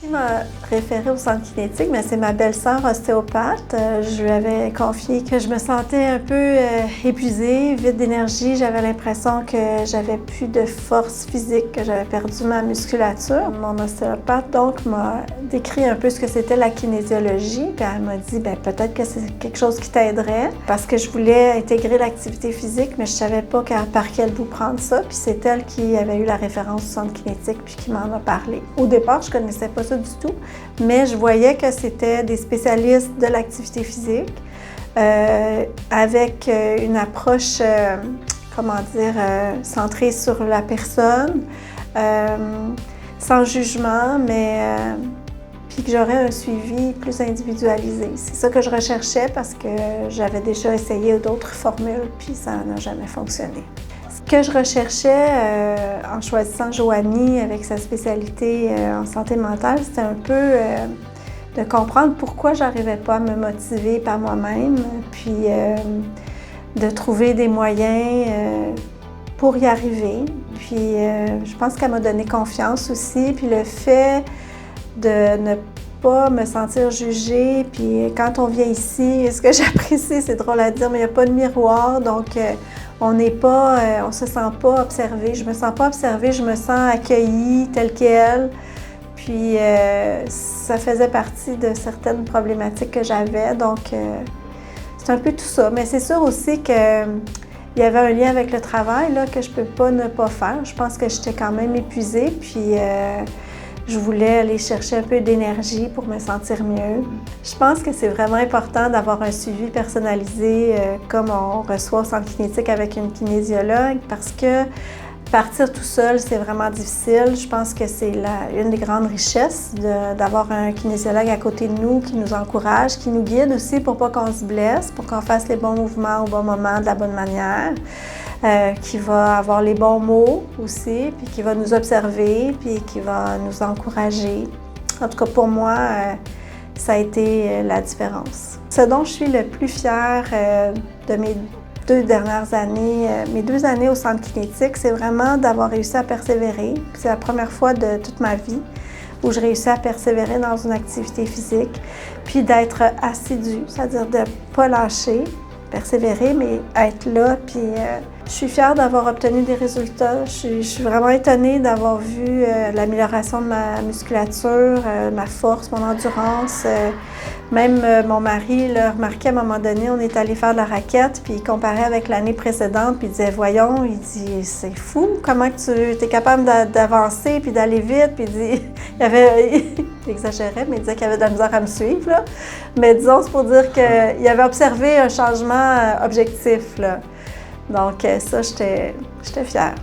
Il m'a référé au centre kinétique, mais c'est ma belle-sœur ostéopathe. Je lui avais confié que je me sentais un peu épuisée, vide d'énergie. J'avais l'impression que j'avais plus de force physique, que j'avais perdu ma musculature. Mon ostéopathe, donc, m'a décrit un peu ce que c'était la kinésiologie. Puis elle m'a dit, peut-être que c'est quelque chose qui t'aiderait, parce que je voulais intégrer l'activité physique, mais je savais pas par quel bout prendre ça. Puis c'est elle qui avait eu la référence au centre kinétique, puis qui m'en a parlé. Au départ, je connaissais pas ça du tout, mais je voyais que c'était des spécialistes de l'activité physique avec une approche, centrée sur la personne, sans jugement, mais puis que j'aurais un suivi plus individualisé. C'est ça que je recherchais parce que j'avais déjà essayé d'autres formules, puis ça n'a jamais fonctionné. Ce que je recherchais en choisissant Joanie avec sa spécialité en santé mentale, c'était un peu de comprendre pourquoi j'arrivais pas à me motiver par moi-même, puis de trouver des moyens pour y arriver. Puis je pense qu'elle m'a donné confiance aussi, puis le fait de ne pas me sentir jugée, puis quand on vient ici, ce que j'apprécie, c'est drôle à dire, mais il n'y a pas de miroir, donc on se sent pas observé. Je me sens pas observée, je me sens accueillie telle qu'elle. Puis ça faisait partie de certaines problématiques que j'avais, donc c'est un peu tout ça. Mais c'est sûr aussi qu'il y avait un lien avec le travail là, que je peux pas ne pas faire. Je pense que j'étais quand même épuisée, puis je voulais aller chercher un peu d'énergie pour me sentir mieux. Je pense que c'est vraiment important d'avoir un suivi personnalisé comme on reçoit au centre kinétique avec une kinésiologue parce que partir tout seul, c'est vraiment difficile. Je pense que c'est une des grandes richesses d'avoir un kinésiologue à côté de nous qui nous encourage, qui nous guide aussi pour pas qu'on se blesse, pour qu'on fasse les bons mouvements au bon moment, de la bonne manière. Qui va avoir les bons mots aussi, puis qui va nous observer, puis qui va nous encourager. En tout cas, pour moi, ça a été la différence. Ce dont je suis le plus fière de mes 2 dernières années, mes 2 années au centre kinétique, c'est vraiment d'avoir réussi à persévérer. C'est la première fois de toute ma vie où je réussis à persévérer dans une activité physique, puis d'être assidue, c'est-à-dire de ne pas lâcher, persévérer, mais être là, puis je suis fière d'avoir obtenu des résultats. Je suis vraiment étonnée d'avoir vu l'amélioration de ma musculature, ma force, mon endurance. Même mon mari l'a remarqué à un moment donné, on est allé faire de la raquette, puis il comparait avec l'année précédente, puis il disait, voyons, il dit, c'est fou, comment tu es capable d'avancer, puis d'aller vite, puis il exagérait, mais il disait qu'il avait de la misère à me suivre, là. Mais disons, c'est pour dire qu'il avait observé un changement objectif, là. Donc ça, j'étais fière.